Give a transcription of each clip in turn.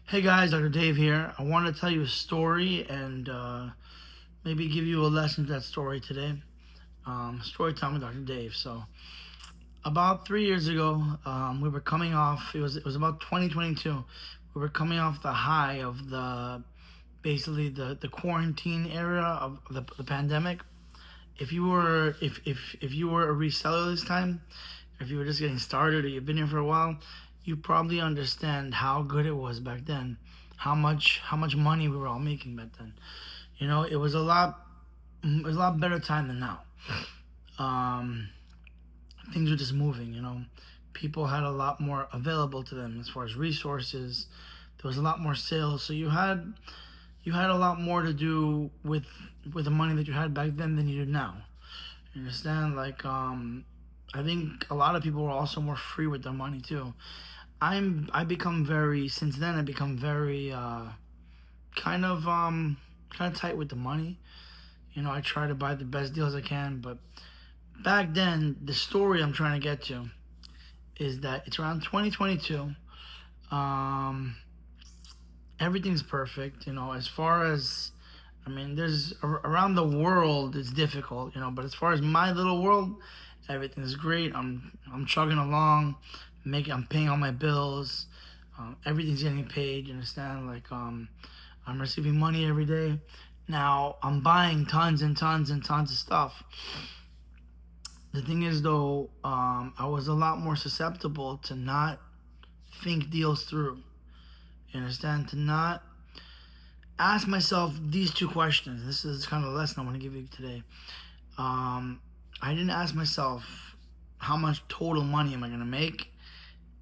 Hey guys, Dr. Dave here. I want to tell you a story and maybe give you a lesson to that story today. Story time with Dr. Dave. So, about 3 years ago, we were coming off. It was about 2022. We were coming off the high of the quarantine era of the pandemic. If you were a reseller this time, if you were just getting started or you've been here for a while, you probably understand how good it was back then, how much money we were all making back then. It was a lot better time than now. Um, Things were just moving. People had a lot more available to them as far as resources. There was a lot more sales, so you had a lot more to do with the money that you had back then than you do now. You understand? I think a lot of people were also more free with their money too. I become very since then I become very kind of kind of tight with the money. I try to buy the best deals I can, but back then the story I'm trying to get to is that it's around 2022. Um, Everything's perfect. As far as there's around the world it's difficult. But as far as my little world, everything is great. I'm chugging along, I'm paying all my bills. Everything's getting paid. You understand? I'm receiving money every day. Now I'm buying tons and tons and tons of stuff. The thing is, though, I was a lot more susceptible to not think deals through. You understand? To not ask myself these two questions. This is kind of the lesson I want to give you today. I didn't ask myself how much total money am I going to make,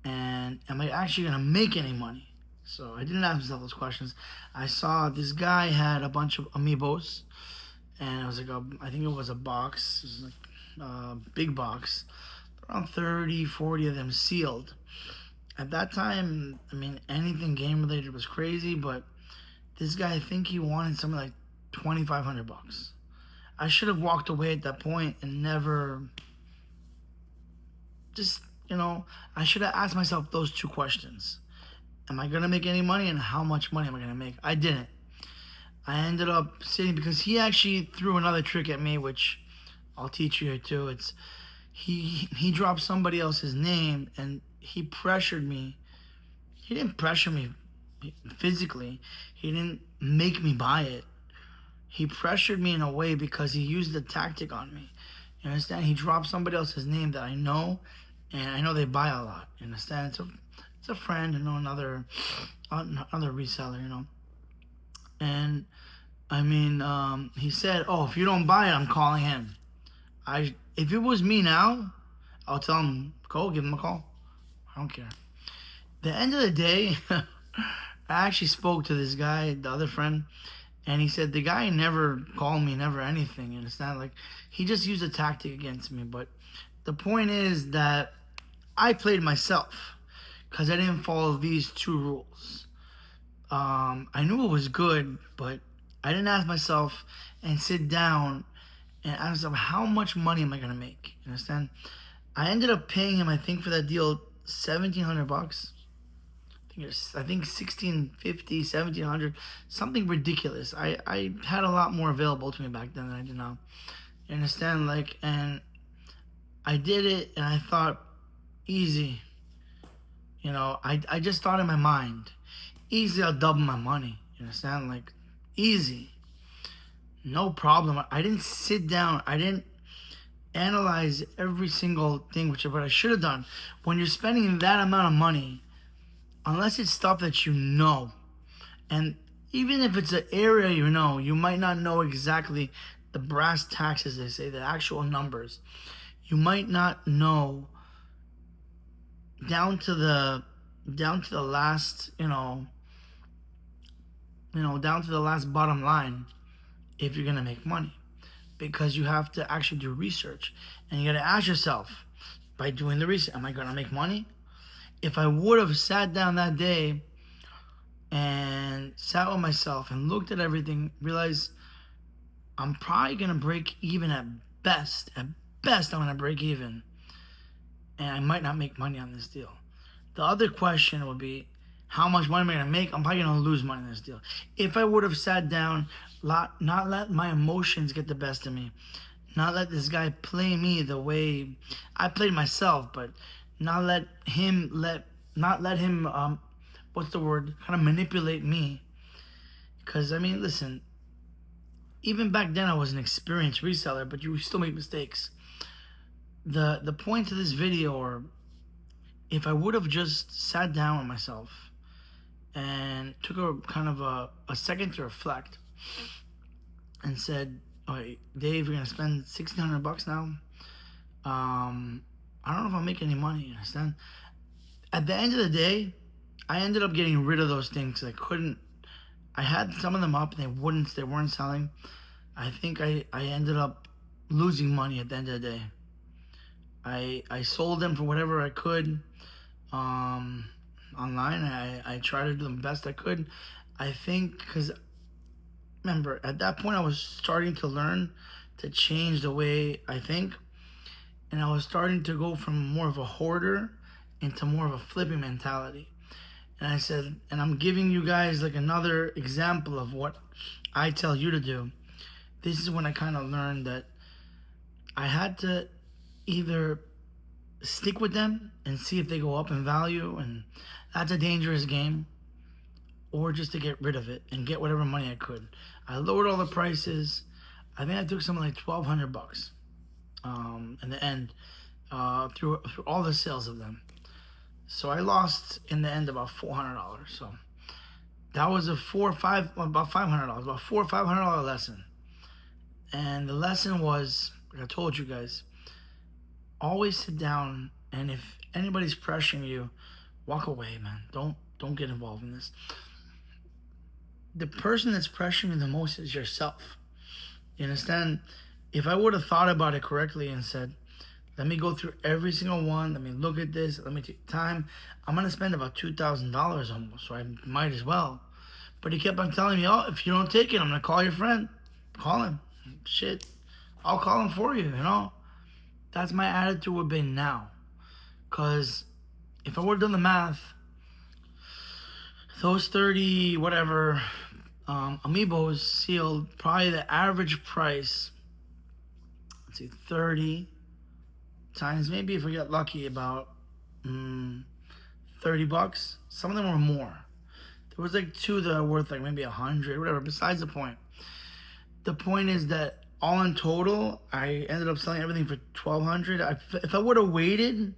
and am I actually going to make any money? So I didn't ask myself those questions. I saw this guy had a bunch of amiibos, and it was I think it was a box. It was like a big box, around 30, 40 of them sealed. At that time, anything game related was crazy, but this guy, I think he wanted something like $2,500. I should have walked away at that point and never just, I should have asked myself those two questions. Am I going to make any money, and how much money am I going to make? I didn't. I ended up sitting because he actually threw another trick at me, which I'll teach you here too. He dropped somebody else's name and he pressured me. He didn't pressure me physically. He didn't make me buy it. He pressured me in a way because he used the tactic on me. You understand? He dropped somebody else's name that I know, and I know they buy a lot. You understand? It's a friend, another reseller, And he said, "Oh, if you don't buy it, I'm calling him." If it was me now, I'll tell him, go give him a call. I don't care. The end of the day, I actually spoke to this guy, the other friend, and he said the guy never called me, never anything. You understand? He just used a tactic against me. But the point is that I played myself because I didn't follow these two rules. I knew it was good, but I didn't ask myself and sit down and ask myself how much money am I gonna make. You understand? I ended up paying him, I think, for that deal $1,700. I think 1650, 1700, something ridiculous. I had a lot more available to me back then than I do now. You understand? And I did it, and I thought, easy. I just thought in my mind, easy, I'll double my money. You understand? Easy. No problem. I didn't sit down. I didn't analyze every single thing, which is what I should have done. When you're spending that amount of money, unless it's stuff that you know, and even if it's an area you might not know exactly the brass tacks, as they say, the actual numbers. You might not know down to the last, down to the last bottom line if you're gonna make money, because you have to actually do research, and you gotta ask yourself, by doing the research, am I gonna make money? If I would have sat down that day and sat with myself and looked at everything, realized I'm probably gonna break even at best. At best, I'm gonna break even, and I might not make money on this deal. The other question would be, how much money am I gonna make? I'm probably gonna lose money in this deal. If I would have sat down, not let my emotions get the best of me, not let this guy play me the way I played myself, but not let him what's the word? Kind of manipulate me. Because I mean, listen, even back then I was an experienced reseller, but you still make mistakes. The point of this video, or if I would have just sat down with myself and took a kind of a second to reflect and said, "All right, Dave, you're gonna spend $1,600 now. I don't know if I'll make any money." You understand? At the end of the day, I ended up getting rid of those things. I couldn't. I had some of them up, and they weren't selling. I think I ended up losing money at the end of the day. I sold them for whatever I could online. I tried to do the best I could. I think because, remember, at that point I was starting to learn to change the way I think, and I was starting to go from more of a hoarder into more of a flipping mentality. And I said, and I'm giving you guys like another example of what I tell you to do. This is when I kind of learned that I had to either stick with them and see if they go up in value, and that's a dangerous game, or just to get rid of it and get whatever money I could. I lowered all the prices. I think I took something like $1,200 in the end through all the sales of them. So I lost in the end about $400. So that was about $500, about $400 or $500 lesson. And the lesson was, like I told you guys, always sit down, and if anybody's pressuring you, walk away, man. Don't get involved in this. The person that's pressuring you the most is yourself. You understand? If I would have thought about it correctly and said, let me go through every single one, let me look at this, let me take time, I'm gonna spend about $2,000 almost, so I might as well. But he kept on telling me, oh, if you don't take it, I'm gonna call your friend. Call him. Shit, I'll call him for you, you know? That's my attitude would be now. Because if I would have done the math, those 30 whatever amiibos sealed, probably the average price, let's see, 30 times, maybe if we get lucky, about $30. Some of them were more. There was like two that are worth like maybe 100, whatever. Besides the point. The point is that all in total, I ended up selling everything for $1,200. If I would have waited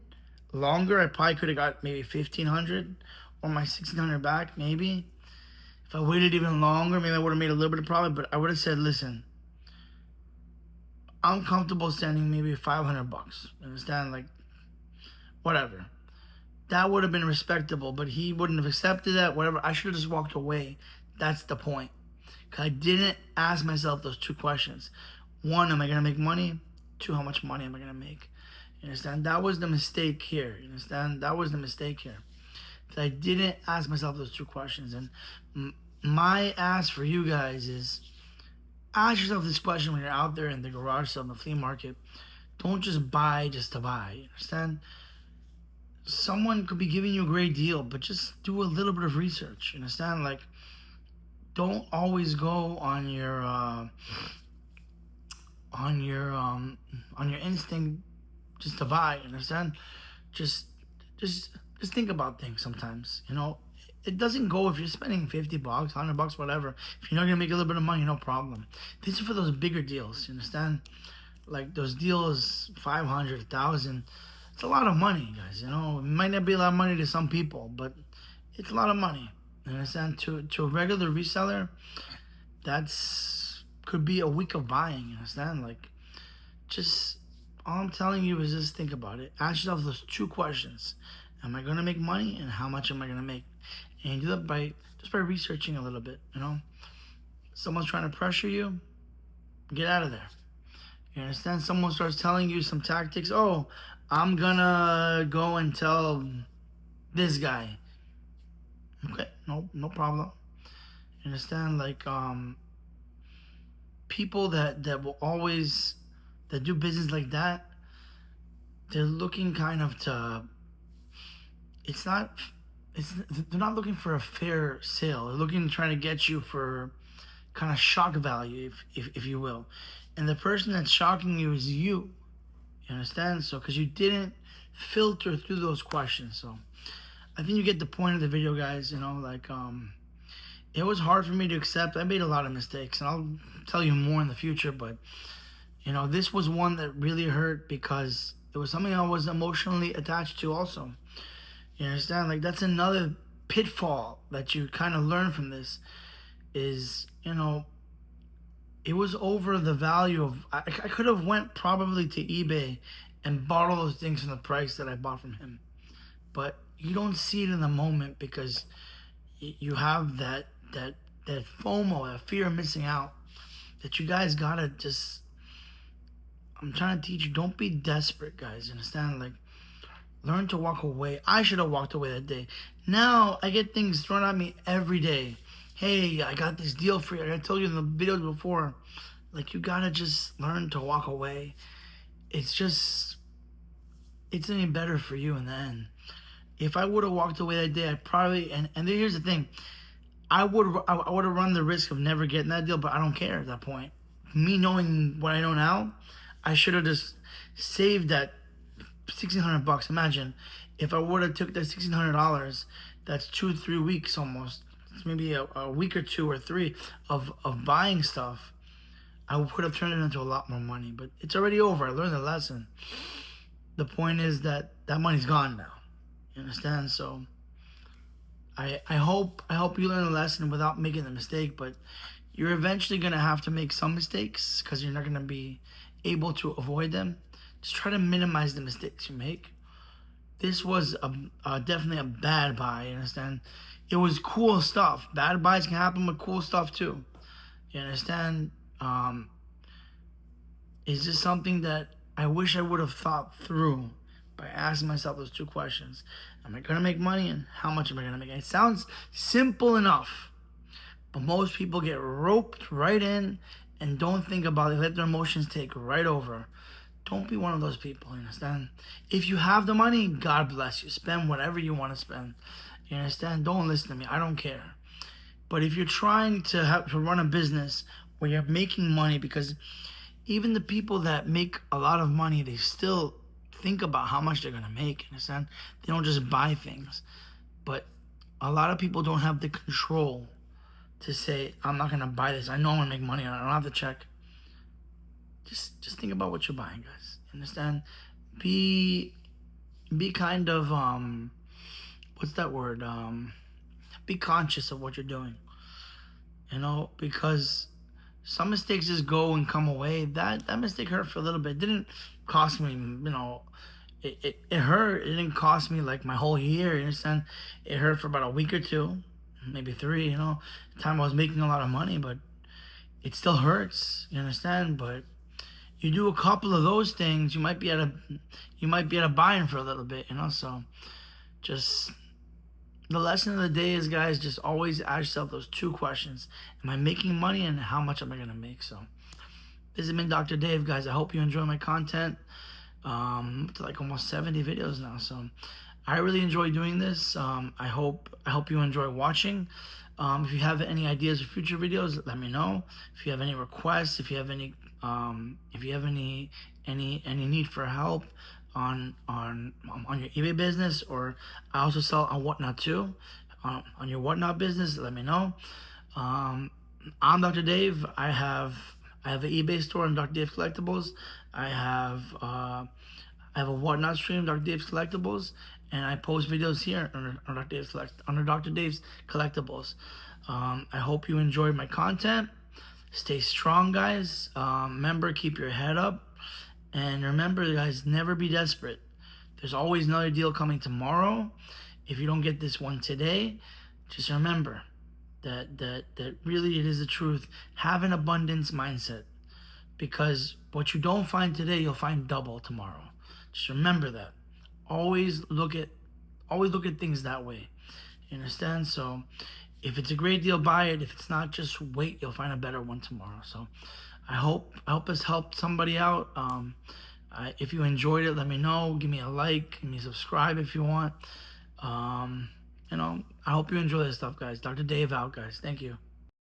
longer, I probably could have got maybe $1,500 or my $1,600 back, maybe. If I waited even longer, maybe I would have made a little bit of profit. But I would have said, listen, I'm comfortable sending maybe $500. Understand? Like, whatever. That would have been respectable, but he wouldn't have accepted that, whatever. I should have just walked away. That's the point. Because I didn't ask myself those two questions. One, am I going to make money? Two, how much money am I going to make? You understand? That was the mistake here. You understand? That was the mistake here. Because I didn't ask myself those two questions. And my ask for you guys is, ask yourself this question when you're out there in the garage sale, in the flea market. Don't just buy just to buy. You understand? Someone could be giving you a great deal, but just do a little bit of research. You understand? Like, don't always go on your instinct just to buy. You understand? Just think about things sometimes. You know, it doesn't go if you're spending $50, $100, whatever. If you're not gonna make a little bit of money, no problem. This is for those bigger deals. You understand? Like those deals, 500, 1,000. It's a lot of money, guys. You know, it might not be a lot of money to some people, but it's a lot of money. You understand? To a regular reseller, that's could be a week of buying. You understand? Like, just all I'm telling you is just think about it. Ask yourself those two questions: am I gonna make money, and how much am I gonna make? And you do that by researching a little bit. You know, someone's trying to pressure you, get out of there. You understand? Someone starts telling you some tactics. Oh, I'm gonna go and tell this guy. Okay, no problem. You understand? Like, people that will always, that do business like that, they're looking kind of to, it's not they're not looking for a fair sale. They're looking trying to get you for kind of shock value, if you will. And the person that's shocking you is you. You understand? So because you didn't filter through those questions. So I think you get the point of the video, guys. You know, like it was hard for me to accept. I made a lot of mistakes, and I'll tell you more in the future. But you know, this was one that really hurt because it was something I was emotionally attached to also. You understand? Like that's another pitfall that you kind of learn from this is, you know, it was over the value of I could have went probably to eBay and bought all those things from the price that I bought from him. But you don't see it in the moment because you have that FOMO, that fear of missing out, that you guys gotta just. I'm trying to teach you, don't be desperate, guys. You understand? Like, learn to walk away. I should have walked away that day. Now I get things thrown at me every day. Hey, I got this deal for you. I told you in the videos before. Like, you gotta just learn to walk away. It's gonna be better for you in the end. If I would have walked away that day, I probably and here's the thing, I would have run the risk of never getting that deal, but I don't care at that point. Me knowing what I know now, I should have just saved that $1,600. Imagine if I would have took that $1,600. That's 2-3 weeks almost. It's maybe a week or 2 or 3 of buying stuff. I would have turned it into a lot more money, but it's already over. I learned the lesson. The point is that money's gone now. You understand? So I hope you learn the lesson without making the mistake, but you're eventually gonna have to make some mistakes because you're not gonna be able to avoid them. Just try to minimize the mistakes you make. This was definitely a bad buy. You understand? It was cool stuff. Bad buys can happen with cool stuff too. You understand? It's just something that I wish I would have thought through by asking myself those 2 questions. Am I going to make money, and how much am I going to make? It sounds simple enough, but most people get roped right in and don't think about it. Let their emotions take right over. Don't be one of those people, you understand? If you have the money, God bless you. Spend whatever you want to spend. You understand? Don't listen to me. I don't care. But if you're trying to run a business where you're making money, because even the people that make a lot of money, they still think about how much they're going to make. You understand? They don't just buy things. But a lot of people don't have the control to say, I'm not going to buy this. I know I'm going to make money. I don't have to check. Just think about what you're buying, guys. Understand? Be kind of what's that word? Be conscious of what you're doing. You know, because some mistakes just go and come away. That mistake hurt for a little bit. It didn't cost me, you know, it hurt. It didn't cost me like my whole year. You understand? It hurt for about a week or 2, maybe 3. You know, the time I was making a lot of money, but it still hurts. You understand? But you do a couple of those things, you might be at a buy-in for a little bit, you know. So just the lesson of the day is, guys, just always ask yourself those 2 questions. Am I making money, and how much am I going to make? So this has been Dr. Dave, guys. I hope you enjoy my content. To like almost 70 videos now. So I really enjoy doing this. I hope you enjoy watching. If you have any ideas for future videos, let me know. If you have any requests, if you have any need for help on your eBay business, or I also sell on Whatnot too. On your Whatnot business, let me know. I'm Dr. Dave. I have an eBay store on Dr. Dave's Collectibles. I have a Whatnot stream, Dr. Dave's Collectibles, and I post videos here under Dr. Dave's Collectibles. I hope you enjoyed my content. Stay strong, guys. Remember, keep your head up. And remember, guys, never be desperate. There's always another deal coming tomorrow. If you don't get this one today, just remember that really it is the truth. Have an abundance mindset. Because what you don't find today, you'll find double tomorrow. Just remember that. Always look at things that way. You understand? So if it's a great deal, buy it. If it's not, just wait. You'll find a better one tomorrow. So I hope us help somebody out. If you enjoyed it, let me know. Give me a like. Give me a subscribe if you want. I hope you enjoy this stuff, guys. Dr. Dave out, guys. Thank you.